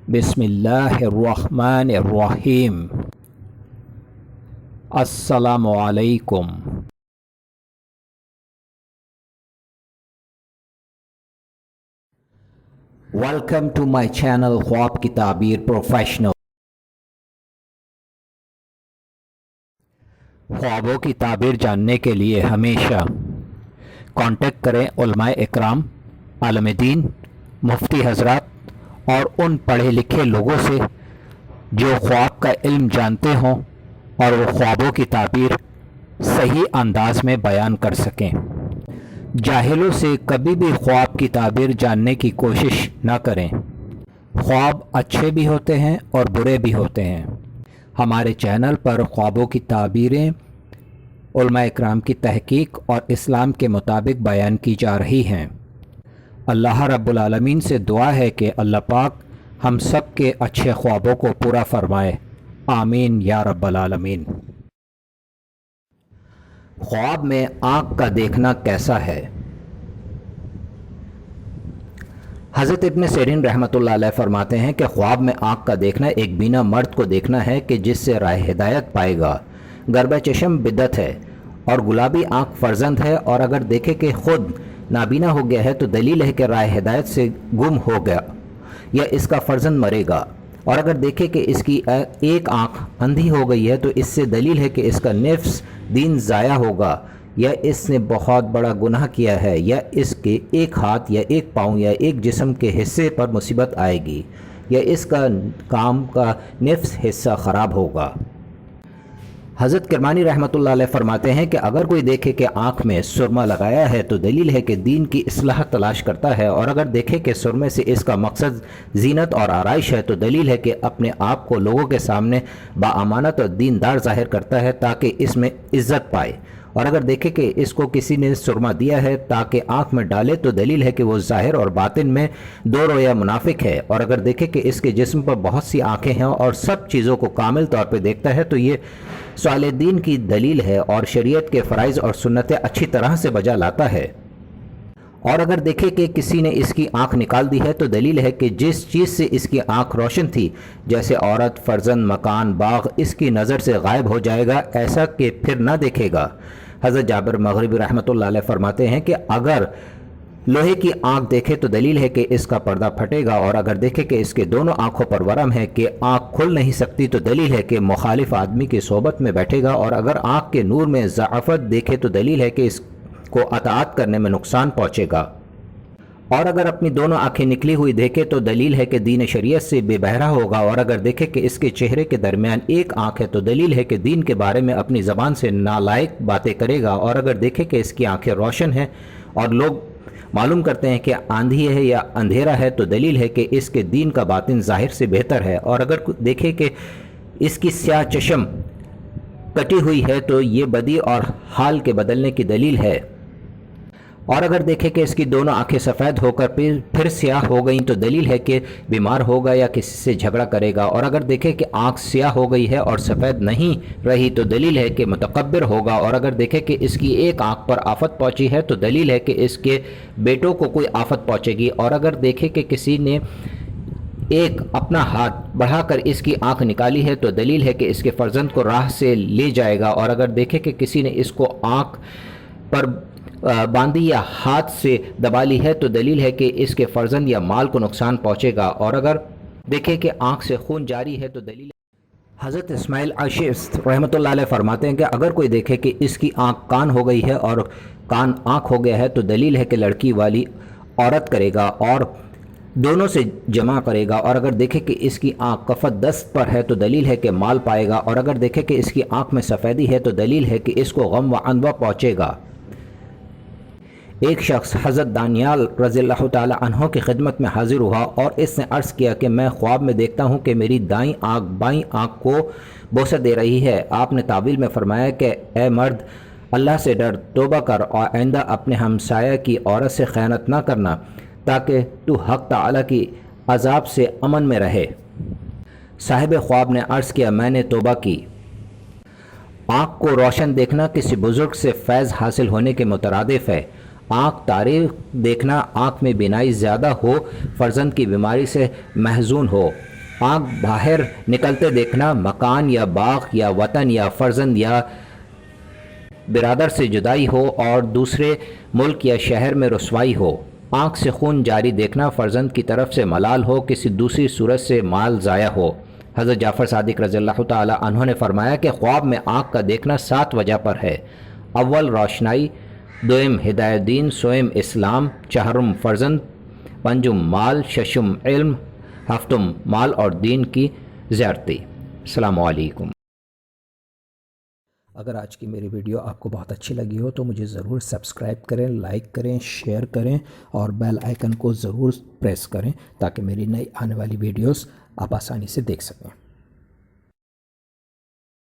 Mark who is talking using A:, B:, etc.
A: बिस्मिल्लाहिर्रहमानिर्रहीम। अस्सलामु अलैकुम। वेलकम टू माय चैनल ख्वाब की ताबीर प्रोफेशनल। ख्वाबों की ताबीर जानने के लिए हमेशा कांटेक्ट करें उलमाए इकराम, आलम दीन, मुफ्ती हजरात और उन पढ़े लिखे लोगों से जो ख्वाब का इल्म जानते हों और वो ख्वाबों की ताबीर सही अंदाज में बयान कर सकें। जाहिलों से कभी भी ख्वाब की ताबीर जानने की कोशिश न करें। ख्वाब अच्छे भी होते हैं और बुरे भी होते हैं। हमारे चैनल पर ख्वाबों की ताबीरें उलमा इकराम की तहकीक और इस्लाम के मुताबिक बयान की जा रही हैं। अल्लाह रब्बुल आलमीन से दुआ है कि अल्लाह पाक हम सब के अच्छे ख्वाबों को पूरा फरमाए। आमीन या रब्बल आलमीन। ख्वाब में आँख का देखना कैसा है? हज़रत इब्न सिरीन रहमतुल्लाह अलैह फरमाते हैं कि ख्वाब में आँख का देखना एक बीना मर्द को देखना है कि जिससे राह हिदायत पाएगा। गरबा चशम बिदत है और गुलाबी आँख फर्जंद है, और अगर देखे कि खुद नाबीना हो गया है तो दलील है कि राह हिदायत से गुम हो गया या इसका फर्जंद मरेगा। और अगर देखे कि इसकी एक आँख अंधी हो गई है तो इससे दलील है कि इसका निफ्स दीन ज़ाया होगा, या इसने बहुत बड़ा गुनाह किया है, या इसके एक हाथ या एक पाँव या एक जिस्म के हिस्से पर मुसीबत आएगी, या इसका काम का निफ्स हिस्सा ख़राब होगा। हज़रत किरमानी रहमतुल्लाह अलैह फरमाते हैं कि अगर कोई देखे कि आँख में सुरमा लगाया है तो दलील है कि दीन की इस्लाह तलाश करता है, और अगर देखे कि सुरमे से इसका मकसद जीनत और आराइश है तो दलील है कि अपने आप को लोगों के सामने बाअमानत और दीनदार ज़ाहिर करता है ताकि इसमें इज़्ज़त पाए। और अगर देखे कि इसको किसी ने सुरमा दिया है ताकि आँख में डाले तो दलील है कि वो ज़ाहिर और बातिन में दो रोया मुनाफिक है। और अगर देखे कि इसके जिस्म पर बहुत सी आँखें हैं और सब चीज़ों को कामिल तौर पर देखता है तो ये साले दीन की दलील है और शरीयत के फ़राइज़ और सुन्नतें अच्छी तरह से बजा लाता है। और अगर देखे कि किसी ने इसकी आंख निकाल दी है तो दलील है कि जिस चीज़ से इसकी आंख रोशन थी, जैसे औरत, फर्जंद, मकान, बाग, इसकी नज़र से गायब हो जाएगा, ऐसा कि फिर ना देखेगा। हज़रत जाबिर मग़रिबी रहमतुल्लाह अलैह फरमाते हैं कि अगर लोहे की आंख देखे तो दलील है कि इसका पर्दा फटेगा, और अगर देखे कि इसके दोनों आंखों पर वरम है कि आंख खुल नहीं सकती तो दलील है कि मुखालिफ आदमी की सोबत में बैठेगा। और अगर आंख के नूर में ज़आफ़त देखे तो दलील है कि इसको अताअत करने में नुकसान पहुँचेगा। और अगर अपनी दोनों आंखें निकली हुई देखे तो दलील है कि दीन शरीयत से बेबहरा होगा। और अगर देखे कि इसके चेहरे के दरमियान एक आंख है तो दलील है कि दीन के बारे में अपनी ज़बान से नालायक बातें करेगा। और अगर देखे कि इसकी आंखें रोशन हैं और लोग मालूम करते हैं कि आंधी है या अंधेरा है तो दलील है कि इसके दीन का बातिन ज़ाहिर से बेहतर है। और अगर देखे कि इसकी स्याह चशम कटी हुई है तो ये बदी और हाल के बदलने की दलील है। और अगर देखे कि इसकी दोनों आंखें सफ़ेद होकर फिर स्याह हो गई तो दलील है कि बीमार होगा या किसी से झगड़ा करेगा। और अगर देखे कि आंख स्याह हो गई है और सफ़ेद नहीं रही तो दलील है कि मुतकब्बिर होगा। और अगर देखे कि इसकी एक आंख पर आफत पहुंची है तो दलील है कि इसके बेटों को कोई आफत पहुंचेगी। और अगर देखे कि किसी ने एक अपना हाथ बढ़ाकर इसकी आंख निकाली है तो दलील है कि इसके फर्जंद को राह से ले जाएगा। और अगर देखे कि किसी ने इसको आंख पर बांधी या हाथ से दबा ली है तो दलील है कि इसके फर्जंद या माल को नुकसान पहुंचेगा। और अगर देखे कि आंख से खून जारी है तो दलील। हज़रत इस्माइल आशिस रहमतुल्लाह अलैह फरमाते हैं कि अगर कोई देखे कि इसकी आंख कान हो गई है और कान आंख हो गया है तो दलील है कि लड़की वाली औरत करेगा और दोनों से जमा करेगा। और अगर देखे कि इसकी आंख कफत दस्त पर है तो दलील है कि माल पाएगा। और अगर देखे कि इसकी आंख में सफ़ेदी है तो दलील है कि इसको गम व अनवा पहुँचेगा। एक शख्स हज़रत दानियाल रज़ियल्लाहु ताला अन्हो की खिदमत में हाजिर हुआ और इसने अर्ज़ किया कि मैं ख्वाब में देखता हूँ कि मेरी दाईं आँख बाईं आँख को बोसा दे रही है। आपने तावील में फरमाया कि ए मर्द, अल्लाह से डर, तौबा कर और आइंदा अपने हमसाया की औरत से खयानत ना करना ताकि तू हक़ ताला की अज़ाब से अमन में रहे। साहिब ख्वाब ने अर्ज़ किया, मैंने तौबा की। आँख को रोशन देखना किसी बुज़ुर्ग से फैज़ हासिल होने के मुतरादिफ़ है। आँख तारीख देखना, आँख में बीनाई ज़्यादा हो, फ़र्जंद की बीमारी से महजून हो, آنکھ باہر نکلتے دیکھنا مکان یا باغ یا وطن یا فرزند یا برادر سے جدائی ہو اور دوسرے ملک یا شہر میں رسوائی ہو، آنکھ سے خون جاری دیکھنا فرزند کی طرف سے ملال ہو، کسی دوسری صورت سے مال ضائع ہو۔ حضرت جعفر صادق رضی اللہ تعالی عنہ نے فرمایا کہ خواب میں آنکھ کا دیکھنا 7 وجہ پر ہے: اول روشنائی، دوم ہدایت دین، سوم اسلام، چہرم فرزند، پنجم مال، ششم علم، ہفتم مال اور دین کی زیارتی۔ السلام علیکم۔ اگر آج کی میری ویڈیو آپ کو بہت اچھی لگی ہو تو مجھے ضرور سبسکرائب کریں، لائک کریں، شیئر کریں اور بیل آئیکن کو ضرور پریس کریں تاکہ میری نئی آنے والی ویڈیوز آپ آسانی سے دیکھ سکیں۔